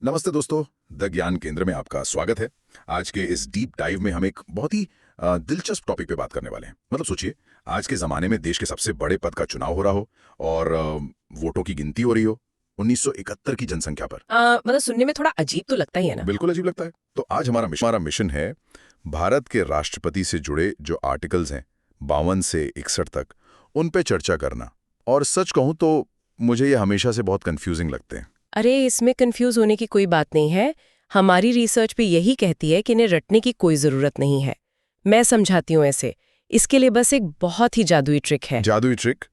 नमस्ते दोस्तों, द ज्ञान केंद्र में आपका स्वागत है। आज के इस डीप डाइव में हम एक बहुत ही दिलचस्प टॉपिक पे बात करने वाले हैं। मतलब सोचिए, आज के ज़माने में देश के सबसे बड़े पद का चुनाव हो रहा हो और वोटों की गिनती हो रही हो 1971 की जनसंख्या पर। मतलब सुनने में थोड़ा अजीब तो लगता ही है ना। बिल्कुल अजीब लगता है। तो आज हमारा मिशन है भारत के राष्ट्रपति से जुड़े जो आर्टिकल्स हैं 52 से 61 तक, उन पे चर्चा करना। और सच कहूँ तो मुझे ये हमेशा से बहुत कंफ्यूजिंग लगते हैं। अरे इसमें कंफ्यूज होने की कोई बात नहीं है। हमारी रिसर्च भी यही कहती है कि इन्हें रटने की कोई जरूरत नहीं है। मैं समझाती हूँ ऐसे। इसके लिए बस एक बहुत ही जादुई ट्रिक है। जादुई ट्रिक?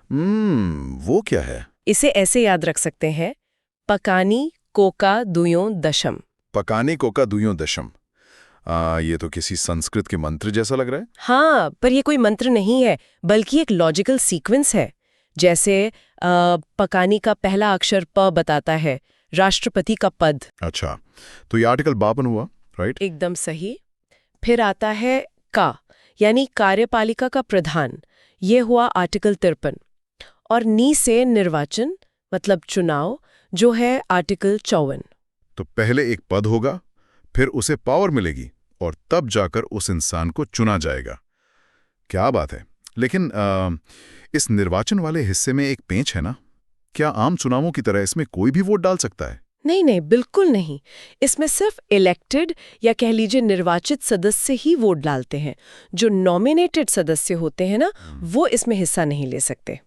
वो क्या है? इसे ऐसे याद रख सकते हैं, पकानी कोका दुयों दशम। पकाने कोका दुयों दशम। ये तो किसी संस्कृत के मंत्र जैसा लग रहा है। हाँ, पर ये कोई मंत्र नहीं है, बल्कि एक लॉजिकल सीक्वेंस है। जैसे पकानी का पहला अक्षर प बताता है राष्ट्रपति का पद। अच्छा, तो ये आर्टिकल 52 हुआ, राइट? एकदम सही। फिर आता है का, यानी कार्यपालिका का प्रधान। ये हुआ आर्टिकल 53। और नी से निर्वाचन मतलब चुनाव, जो है आर्टिकल 54। तो पहले एक पद होगा, फिर उसे पावर मिलेगी और तब जाकर उस इंसान को चुना जाएगा। क्या बात है। लेकिन इस निर्वाचन वाले हिस्से में एक पेंच है ना। क्या आम चुनावों की तरह इसमें कोई भी वोट डाल सकता है? नहीं नहीं, बिल्कुल नहीं। इसमें सिर्फ इलेक्टेड या कह लीजिए निर्वाचित सदस्य ही वोट डालते हैं। जो नॉमिनेटेड सदस्य होते हैं ना, वो इसमें हिस्सा नहीं ले सकते।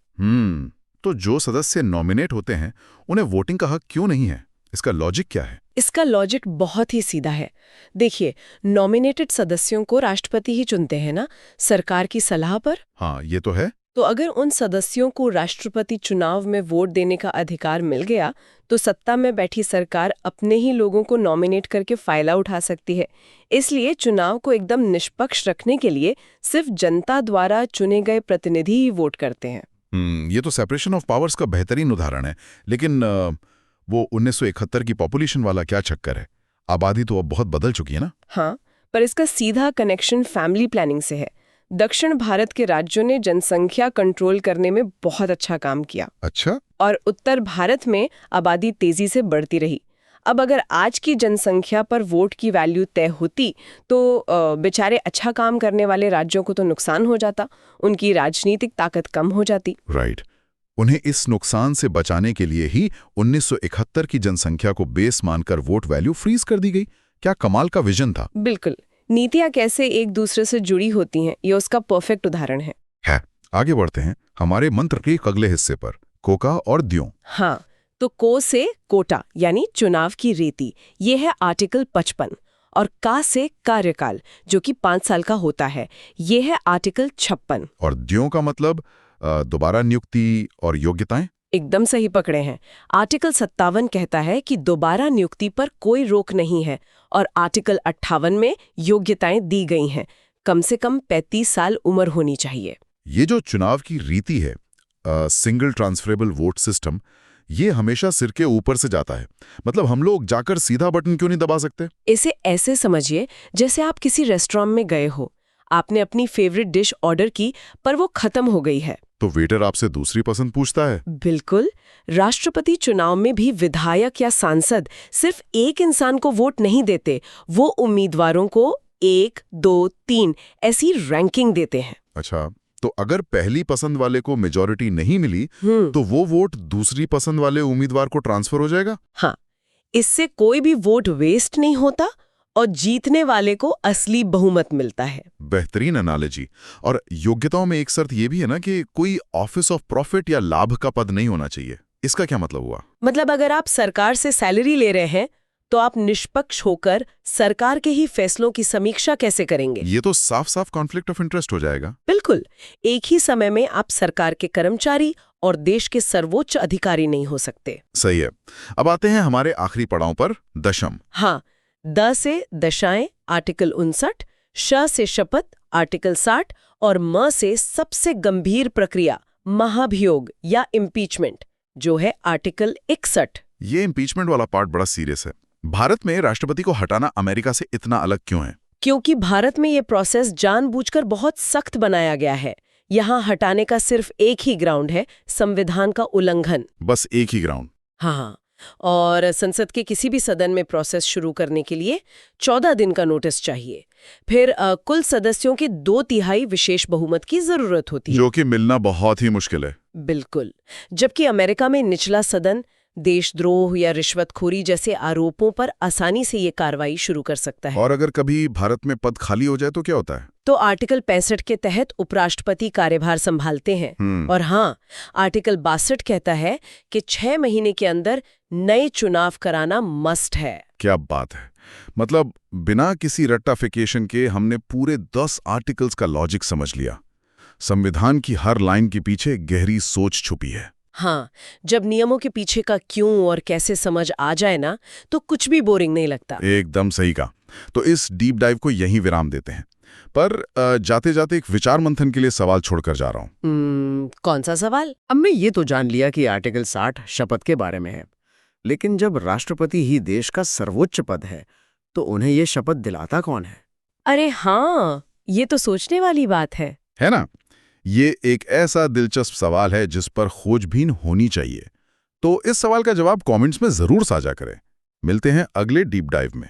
तो जो सदस्य नॉमिनेट होते हैं उन्हें वोटिंग का हक क्यों नहीं है? इसका लॉजिक क्या है? इसका लॉजिक बहुत ही सीधा है। देखिए, नॉमिनेटेड सदस्यों को राष्ट्रपति ही चुनते हैं ना, सरकार की सलाह पर। हाँ, ये तो है। तो अगर उन सदस्यों को राष्ट्रपति चुनाव में वोट देने का अधिकार मिल गया, तो सत्ता में बैठी सरकार अपने ही लोगों को नॉमिनेट करके फायदा उठा सकती है। इसलिए चुनाव को एकदम निष्पक्ष रखने के लिए सिर्फ जनता द्वारा चुने गए प्रतिनिधि ही वोट करते हैं। ये तो सेपरेशन ऑफ पावर्स का बेहतरीन उदाहरण है। लेकिन वो 1971 की पॉपुलेशन वाला क्या चक्कर है? आबादी तो अब बहुत बदल चुकी है ना। हाँ, पर इसका सीधा कनेक्शन फैमिली प्लानिंग से है। दक्षिण भारत के राज्यों ने जनसंख्या कंट्रोल करने में बहुत अच्छा काम किया। अच्छा। और उत्तर भारत में आबादी तेजी से बढ़ती रही। अब अगर आज की जनसंख्या पर वोट की वैल्यू तय होती, तो बेचारे अच्छा काम करने वाले राज्यों को तो नुकसान हो जाता, उनकी राजनीतिक ताकत कम हो जाती। राइट। उन्हें इस नुकसान से बचाने के लिए ही 1971 की जनसंख्या को बेस मानकर वोट वैल्यू फ्रीज कर दी गई। क्या कमाल का विजन था। बिल्कुल। नीतियां कैसे एक दूसरे से जुड़ी होती हैं, ये उसका परफेक्ट उदाहरण है। आगे बढ़ते हैं हमारे मंत्र के अगले हिस्से पर, कोका और द्यों। हाँ, तो को से कोटा यानी चुनाव की रीति, ये है आर्टिकल 55। और का से कार्यकाल, जो कि 5 साल का होता है, ये है आर्टिकल 56। और द्यों का मतलब दोबारा नियुक्ति और योग्यताएं। एकदम सही पकड़े हैं। आर्टिकल 57 कहता है कि दोबारा नियुक्ति पर कोई रोक नहीं है, और आर्टिकल 58 में योग्यताएं दी गई हैं। कम से कम 35 साल उम्र होनी चाहिए। ये जो चुनाव की रीति है, सिंगल ट्रांसफरेबल वोट सिस्टम, ये हमेशा सिर के ऊपर से जाता है। मतलब हम लोग जाकर सीधा बटन क्यों नहीं दबा सकते? इसे ऐसे समझिए जैसे आप किसी रेस्टोरेंट में गए हो, आपने अपनी फेवरेट डिश ऑर्डर की, पर वो खत्म हो गई है। तो वेटर आपसे दूसरी पसंद पूछता है। बिल्कुल। राष्ट्रपति चुनाव में भी विधायक या सांसद सिर्फ एक इंसान को वोट नहीं देते, वो उम्मीदवारों को 1, 2, 3 ऐसी रैंकिंग देते हैं। अच्छा, तो अगर पहली पसंद वाले को मेजॉरिटी नहीं मिली, तो वो वोट दूसरी पसंद वाले उम्मीदवार को ट्रांसफर हो जाएगा? हाँ, इससे कोई भी वोट वेस्ट नहीं होता और जीतने वाले को असली बहुमत मिलता है। बेहतरीन एनालॉजी। और योग्यताओं में एक शर्त ये भी है ना कि कोई ऑफिस ऑफ प्रॉफिट या लाभ का पद नहीं होना चाहिए। इसका क्या मतलब हुआ? मतलब अगर आप सरकार से सैलरी ले रहे हैं, तो आप निष्पक्ष होकर सरकार के ही फैसलों की समीक्षा कैसे करेंगे? ये तो साफ साफ कॉन्फ्लिक्ट ऑफ इंटरेस्ट हो जाएगा। बिल्कुल। एक ही समय में आप सरकार के कर्मचारी और देश के सर्वोच्च अधिकारी नहीं हो सकते। सही है। अब आते हैं हमारे आखिरी पड़ाव पर, दशम। हाँ, द से दशाएं आर्टिकल 59, श से शपथ आर्टिकल 60 और म से सबसे गंभीर प्रक्रिया महाभियोग या इम्पीचमेंट, जो है आर्टिकल 61। ये इम्पीचमेंट वाला पार्ट बड़ा सीरियस है। भारत में राष्ट्रपति को हटाना अमेरिका से इतना अलग क्यों है? क्योंकि भारत में ये प्रोसेस जानबूझकर बहुत सख्त बनाया गया है। यहाँ हटाने का सिर्फ एक ही ग्राउंड है, संविधान का उल्लंघन। बस एक ही ग्राउंड? हाँ, और संसद के किसी भी सदन में प्रोसेस शुरू करने के लिए 14 दिन का नोटिस चाहिए। फिर कुल सदस्यों के 2/3 विशेष बहुमत की जरूरत होती है, जो कि मिलना बहुत ही मुश्किल है। बिल्कुल। जबकि अमेरिका में निचला सदन देशद्रोह या रिश्वतखोरी जैसे आरोपों पर आसानी से ये कार्रवाई शुरू कर सकता है। और अगर कभी भारत में पद खाली हो जाए तो क्या होता है? तो आर्टिकल 65 के तहत उपराष्ट्रपति कार्यभार संभालते हैं। और हाँ, आर्टिकल 62 कहता है कि 6 महीने के अंदर नए चुनाव कराना मस्ट है। क्या बात है! मतलब बिना किसी रट्टाफिकेशन के हमने पूरे 10 आर्टिकल्स का लॉजिक समझ लिया। संविधान की हर लाइन के पीछे गहरी सोच छुपी है। हाँ, जब नियमों के पीछे का क्यों और कैसे समझ आ जाए ना, तो कुछ भी बोरिंग नहीं लगता। एकदम सही कहा। तो इस डीप डाइव को यहीं विराम देते हैं। पर जाते जाते एक विचार मंथन के लिए सवाल छोड़कर जा रहा हूँ। कौन सा सवाल? हमने ये तो जान लिया कि आर्टिकल 60 शपथ के बारे में है, लेकिन जब राष्ट्रपति ही देश का सर्वोच्च पद है, तो उन्हें ये शपथ दिलाता कौन है? अरे हाँ, ये तो सोचने वाली बात है ना? ये एक ऐसा दिलचस्प सवाल है जिस पर खोजबीन होनी चाहिए। तो इस सवाल का जवाब कमेंट्स में जरूर साझा करें। मिलते हैं अगले डीप डाइव में।